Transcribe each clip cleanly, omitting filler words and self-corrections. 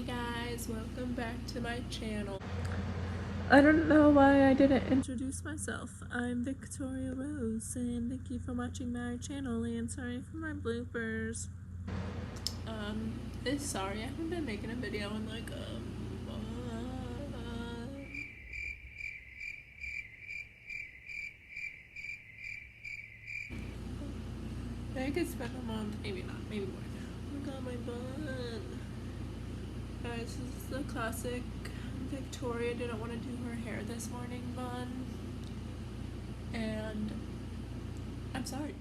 Hey guys, welcome back to my channel. I don't know why I didn't introduce myself. I'm Victoria Rose, and thank you for watching my channel, and sorry for my bloopers. Sorry, I haven't been making a video in like a month. I think it's been a month, maybe not, maybe more. Oh my god, my bun. Guys, this is the classic Victoria didn't want to do her hair this morning bun. And I'm sorry.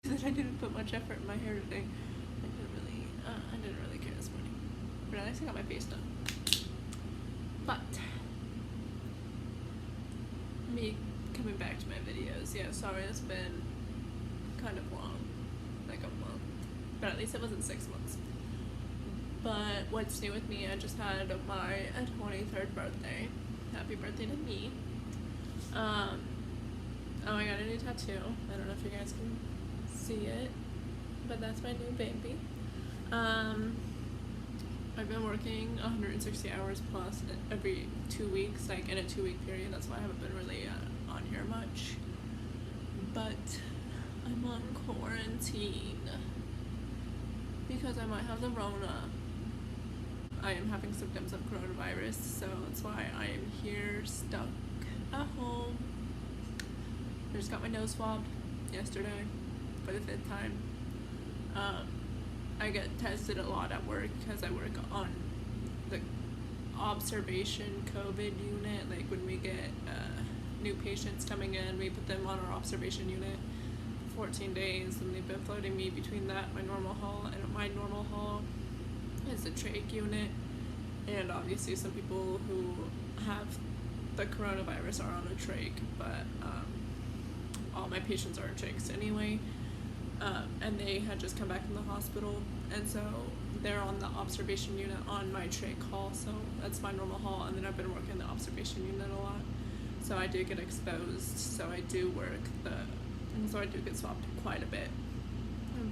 That I didn't put much effort in my hair today. I didn't really care this morning. But at least I got my face done. But me coming back to my videos. Yeah, sorry, it's been kind of long, like a month, but at least it wasn't 6 months. But what's new with me? I just had my 23rd birthday. Happy birthday to me. Oh, I got a new tattoo. I don't know if you guys can see it, but that's my new baby. I've been working 160 hours plus every 2 weeks, like in a 2-week period. That's why I haven't been really on here much. But I'm on quarantine because I might have the Rona. I am having symptoms of coronavirus, so that's why I am here stuck at home. I just got my nose swabbed yesterday for the 5th time. I get tested a lot at work because I work on the observation COVID unit. Like when we get new patients coming in, we put them on our observation unit for 14 days, and they've been floating me between that, my normal hall, and my normal hall is the trach unit. And obviously some people who have the coronavirus are on a trach, but all my patients are in trachs anyway. And they had just come back from the hospital, and so they're on the observation unit on my trach hall, so that's my normal hall, and then I've been working the observation unit a lot, so I do get exposed, so I do get swabbed quite a bit.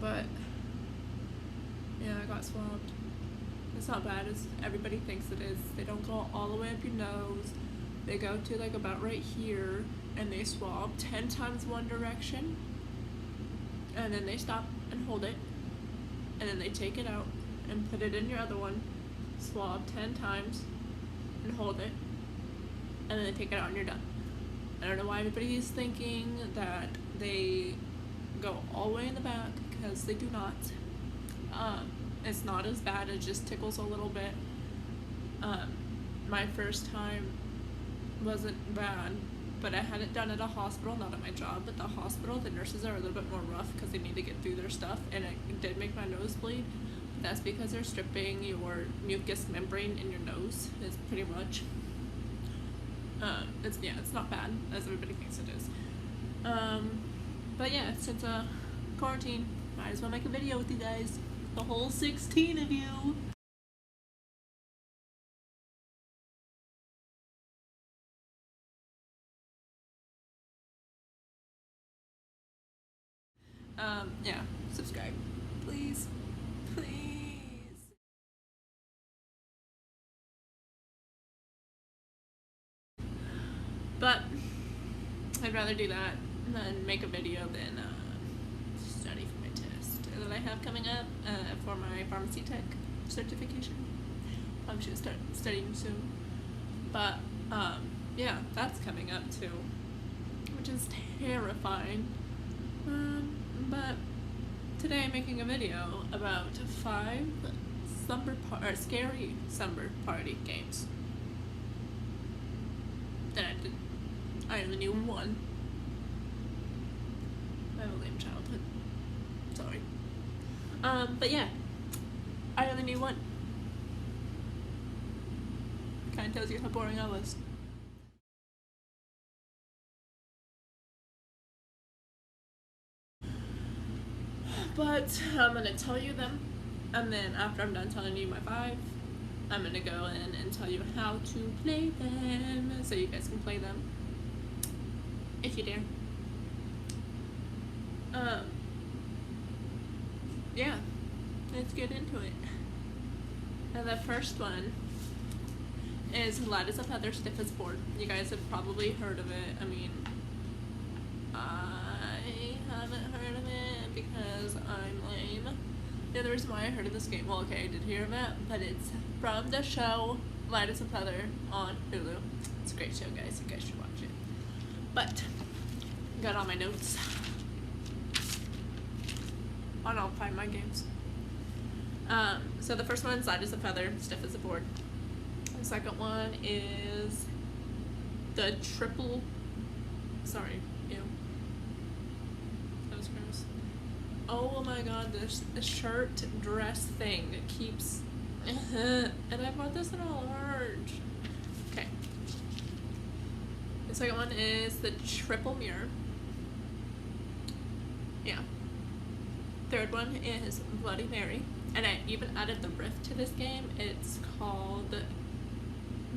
But yeah, I got swabbed. It's not bad as everybody thinks it is. They don't go all the way up your nose. They go to like about right here, and they swab 10 times one direction, and then they stop and hold it, and then they take it out and put it in your other one, swab 10 times and hold it, and then they take it out and you're done. I don't know why everybody is thinking that they go all the way in the back, because they do not. It's not as bad, it just tickles a little bit. My first time wasn't bad, but I had it done at a hospital, not at my job, but the hospital, the nurses are a little bit more rough because they need to get through their stuff, and it did make my nose bleed. But that's because they're stripping your mucous membrane in your nose, is pretty much. It's not bad, as everybody thinks it is. But yeah, since quarantine, might as well make a video with you guys. The whole 16 of you. Yeah, subscribe, please, please. But I'd rather do that than make a video than study for my test that I have coming up for my pharmacy tech certification. I should start studying soon. But yeah, that's coming up too, which is terrifying. But today I'm making a video about 5 scary slumber party games that I did. I only knew one. I have a lame childhood. Sorry. But yeah, I only knew one. Kind of tells you how boring I was. But I'm gonna tell you them, and then after I'm done telling you my 5, I'm gonna go in and tell you how to play them so you guys can play them if you dare. let's get into it. And the first one is light as a feather, stiff as a board. You guys have probably heard of it. I mean, I haven't heard of it because I'm lame. The other reason why I heard of this game, well, okay, I did hear of it, but it's from the show Light as a Feather on Hulu. It's a great show, guys. You guys should watch it. But, got all my notes on all 5 my games. So the first one's light as a feather, stiff as a board. The second one is the triple. Sorry, ew. That was gross. Oh my god, the shirt dress thing keeps. And I bought this in a large. Okay. The second one is the triple mirror. Yeah. Third one is Bloody Mary. And I even added the riff to this game. It's called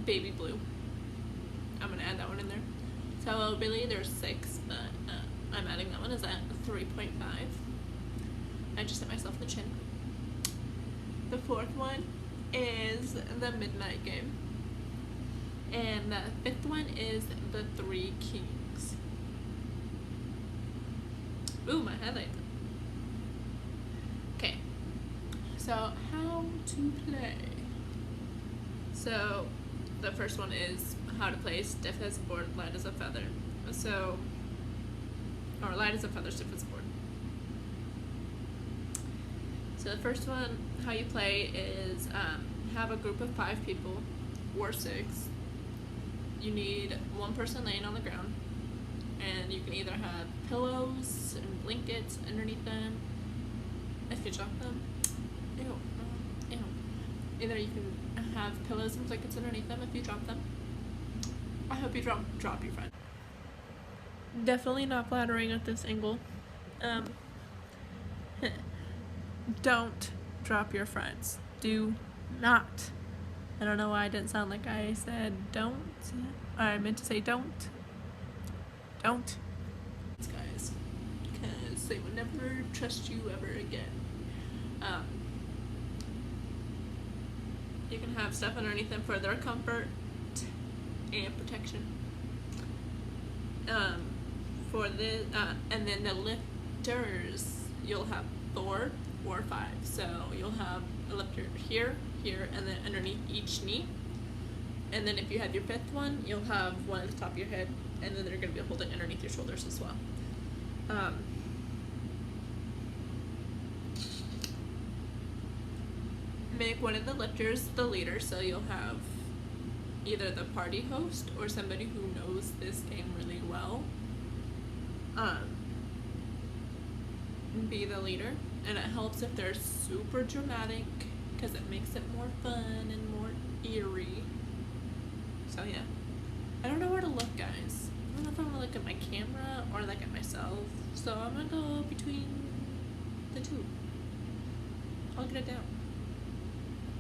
Baby Blue. I'm gonna add that one in there. So really there's 6, but I'm adding that one as at 3.5. I just hit myself in the chin. The fourth one is the Midnight Game. And the fifth one is the Three Kings. Ooh, my highlight. Okay. So, how to play? So, the first one is how to play stiff as a board, light as a feather. So, or light as a feather, stiff as a board. So the first one, how you play is have a group of 5 people or 6. You need 1 person laying on the ground, and you can either have pillows and blankets underneath them if you drop them. Ew. Either you can have pillows and blankets underneath them if you drop them. I hope you drop your friend. Definitely not flattering at this angle. Don't drop your friends. Do not. I don't know why I didn't sound like I said don't. I meant to say don't. Don't. Guys, because they would never trust you ever again. You can have stuff underneath them for their comfort and protection. For the and then the lifters, you'll have 4 or 5. So you'll have a lifter here, and then underneath each knee. And then if you have your 5th one, you'll have one at the top of your head, and then they're going to be holding underneath your shoulders as well. Make one of the lifters the leader, so you'll have either the party host or somebody who knows this game really well be the leader. And it helps if they're super dramatic because it makes it more fun and more eerie. So yeah, I don't know where to look, guys. I don't know if I'm gonna look at my camera or look at myself, so I'm gonna go between the 2. I'll get it down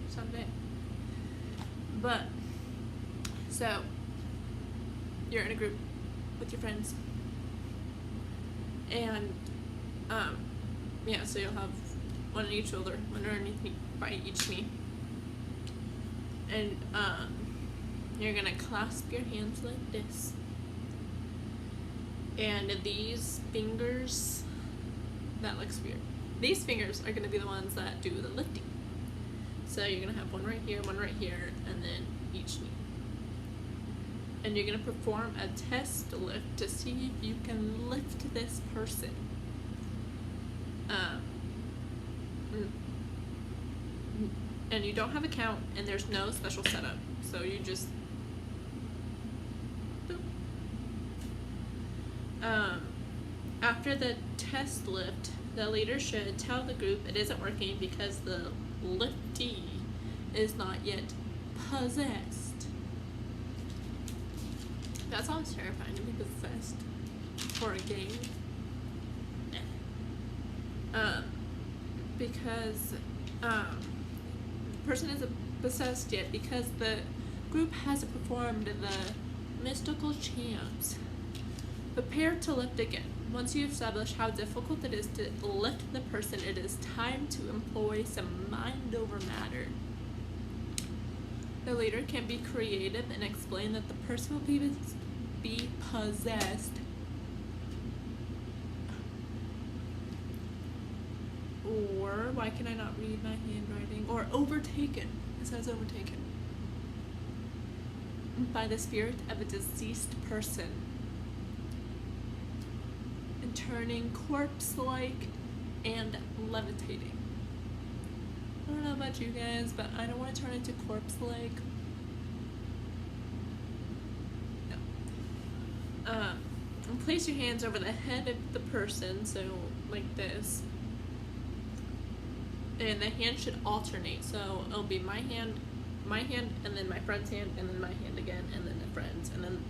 someday. But so you're in a group with your friends, and yeah, so you'll have one on each shoulder, one underneath by each knee, and you're gonna clasp your hands like this, and these fingers, that looks weird, these fingers are gonna be the ones that do the lifting. So you're gonna have one right here, and then each knee. And you're gonna perform a test lift to see if you can lift this person. And you don't have a count, and there's no special setup, so you just boop. After the test lift, the leader should tell the group it isn't working because the liftee is not yet possessed. That sounds terrifying to be possessed for a game. Because the person isn't possessed yet because the group hasn't performed the mystical chants. Prepare to lift again. Once you establish how difficult it is to lift the person, it is time to employ some mind over matter. The leader can be creative and explain that the person will be possessed. Or, why can I not read my handwriting? Or overtaken. It says overtaken. By the spirit of a deceased person. And turning corpse-like and levitating. I don't know about you guys, but I don't want to turn into corpse-like. No. And place your hands over the head of the person, so like this. And the hand should alternate, so it'll be my hand, and then my friend's hand, and then my hand again, and then the friend's, and then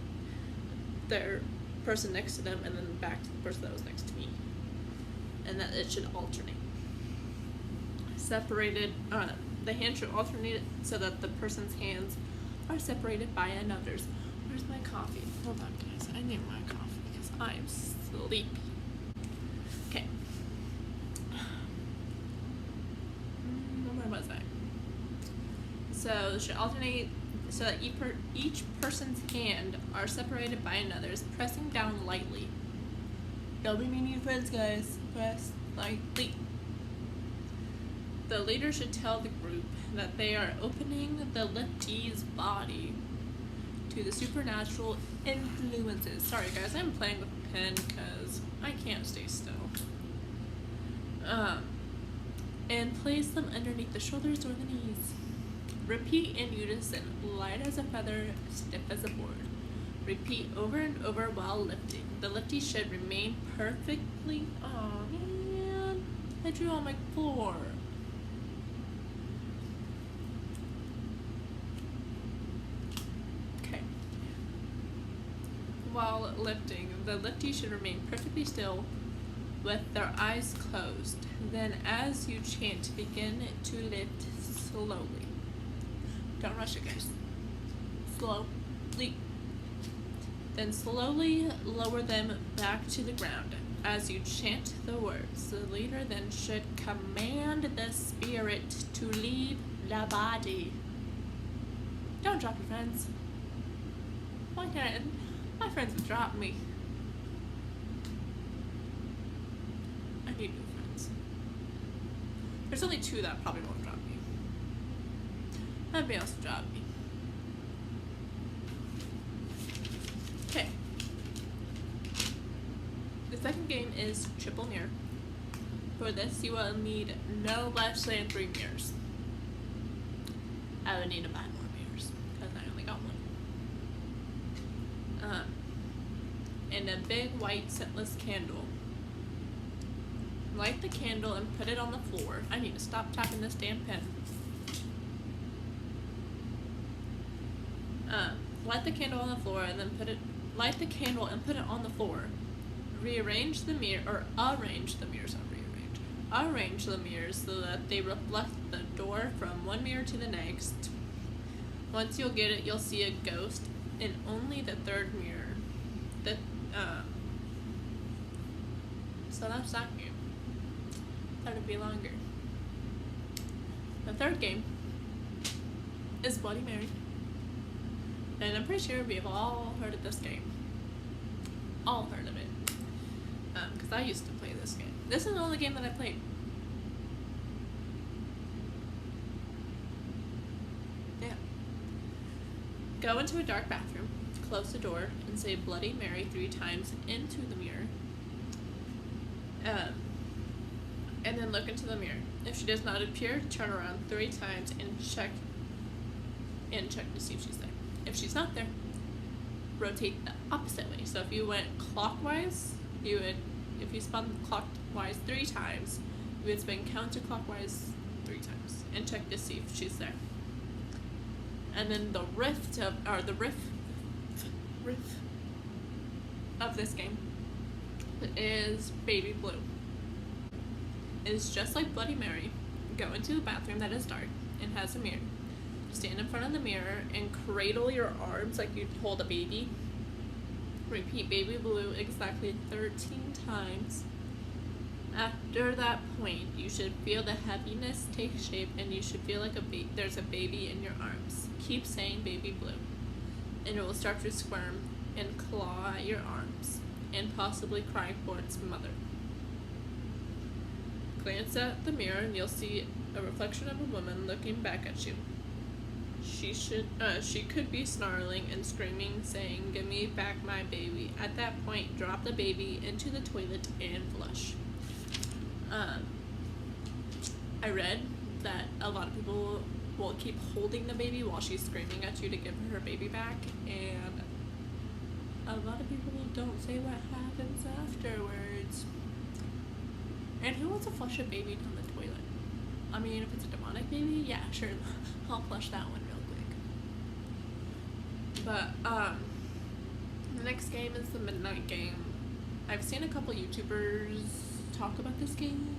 their person next to them, and then back to the person that was next to me. And that it should alternate. Separated, the hand should alternate so that the person's hands are separated by another's. Where's my coffee? Hold on, guys. I need my coffee because I'm sleepy. Okay. Where was I? So it should alternate so that each person's hand are separated by another's, pressing down lightly. Don't be mean to your friends, guys. Press lightly. The leader should tell the group that they are opening the liftee's body to the supernatural influences. Sorry guys, I'm playing with a pen because I can't stay still. And place them underneath the shoulders or the knees. Repeat in unison, light as a feather, stiff as a board. Repeat over and over while lifting. The liftee should remain perfectly. Oh man, I drew on my floor. Okay. While lifting, the liftee should remain perfectly still with their eyes closed. Then as you chant, begin to lift slowly. Don't rush it, guys. Slowly. Then slowly lower them back to the ground. As you chant the words, the leader then should command the spirit to leave the body. Don't drop your friends. Why can't my friends would drop me? I need new friends. There's only two that probably won't drop me. Nobody else will drop me. Okay. The second game is triple mirror. For this, you will need no less than 3 mirrors. I would need to buy more mirrors because I only got one. And a big white scentless candle. Light the candle and put it on the floor. I need to stop tapping this damn pen. Light the candle on the floor and then light the candle and put it on the floor. Arrange the mirrors, Arrange the mirrors so that they reflect the door from one mirror to the next. Once you'll get it, you'll see a ghost in only the third mirror. So that's that game. That'll be longer. The third game is Bloody Mary. And I'm pretty sure we've all heard of this game. All heard of it. Because I used to play this game. This is the only game that I played. Yeah. Go into a dark bathroom, close the door, and say Bloody Mary 3 times into the mirror. And then look into the mirror. If she does not appear, turn around 3 times and check to see if she's there. If she's not there, rotate the opposite way. So if you went clockwise, if you spun clockwise 3 times, you would spin counterclockwise 3 times and check to see if she's there. And then the riff of this game is Baby Blue. It's just like Bloody Mary. Go into a bathroom that is dark and has a mirror. Stand in front of the mirror and cradle your arms like you'd hold a baby. Repeat baby blue exactly 13 times. After that point, you should feel the heaviness take shape and you should feel like there's a baby in your arms. Keep saying baby blue, and it will start to squirm and claw at your arms and possibly cry for its mother. Glance at the mirror and you'll see a reflection of a woman looking back at you. She could be snarling and screaming, saying, "Give me back my baby." At that point, drop the baby into the toilet and flush. I read that a lot of people will keep holding the baby while she's screaming at you to give her baby back, and a lot of people don't say what happens afterwards. And who wants to flush a baby down the toilet? I mean, if it's a demonic baby, yeah, sure, I'll flush that one real quick. But, the next game is the Midnight Game. I've seen a couple YouTubers talk about this game,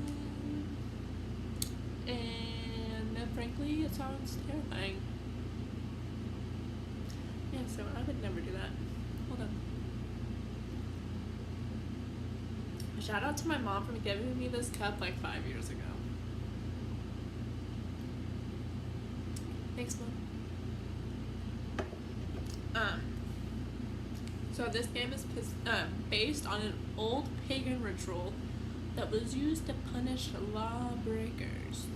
and frankly, it sounds terrifying. Yeah, so I would never do that. Hold on. Shout out to my mom for giving me this cup like 5 years ago. Thanks, Mom. So this game is based on an old pagan ritual that was used to punish lawbreakers.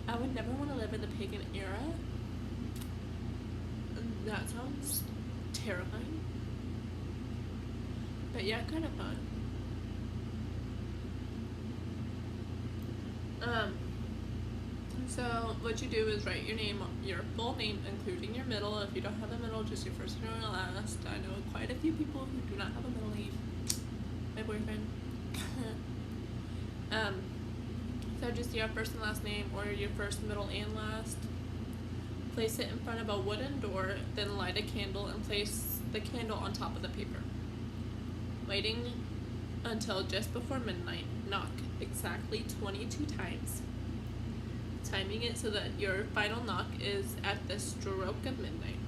I would never want to live in the pagan era. That sounds terrifying. But yeah, kind of fun. So what you do is write your name, your full name, including your middle. If you don't have a middle, just your first name and last. I know quite a few people who do not have a middle name. My boyfriend. So just your first and last name, or your first, middle, and last. Place it in front of a wooden door, then light a candle and place the candle on top of the paper. Waiting until just before midnight, knock exactly 22 times. Timing it so that your final knock is at the stroke of midnight.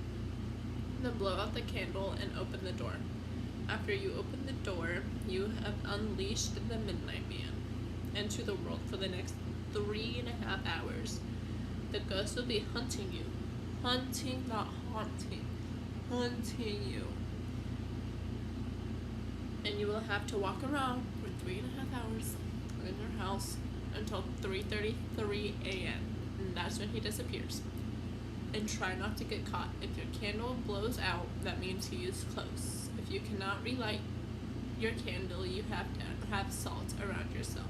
Then blow out the candle and open the door. After you open the door, you have unleashed the Midnight Man into the world for the next 3.5 hours. The ghost will be hunting you. Hunting, not haunting. Hunting you. And you will have to walk around for 3.5 hours in your house until 3:33 a.m. and that's when he disappears. And try not to get caught. If your candle blows out, that means he is close. If you cannot relight your candle, you have to have salt around yourself,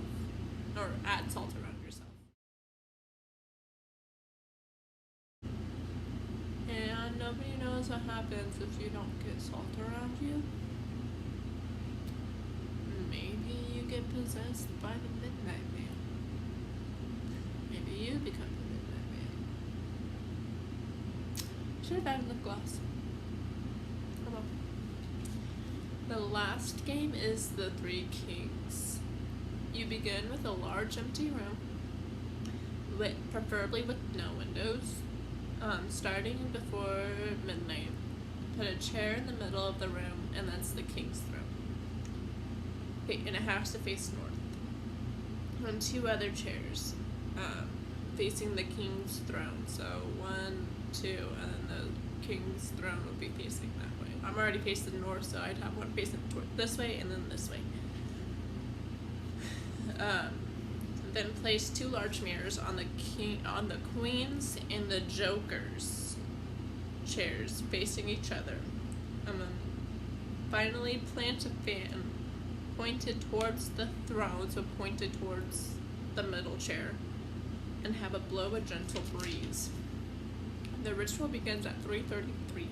or add salt around yourself. And nobody knows what happens if you don't get salt around you. Maybe you get possessed by the Midnight Man. Maybe you become the Midnight Man. Should have added lip gloss. Come on. The last game is the Three Kings. You begin with a large empty room, preferably with no windows. Starting before midnight, put a chair in the middle of the room, and that's the king's throne. And it has to face north. And 2 other chairs facing the king's throne. So 1, 2, and then the king's throne would be facing that way. I'm already facing north, so I'd have one facing this way and then this way. Then place 2 large mirrors on the queen's and the joker's chairs facing each other. And then finally plant a fan pointed towards the throne, so pointed towards the middle chair, and have it blow a gentle breeze. The ritual begins at 3:33,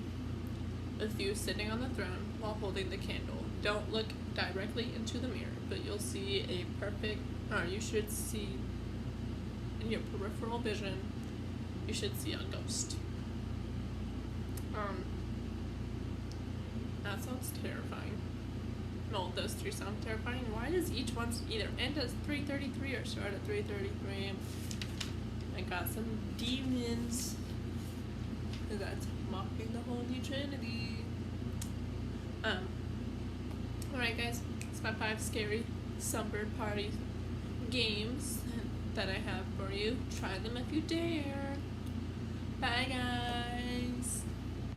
with you sitting on the throne while holding the candle. Don't look directly into the mirror, but you'll see you should see in your peripheral vision, you should see a ghost. That sounds terrifying. No, those 3 sound terrifying. Why does each one either end at 3:33 or start at 3:33? I got some demons. That's mocking the Holy Trinity. Um, Alright, guys, it's my 5 scary slumber party games that I have for you. Try them if you dare.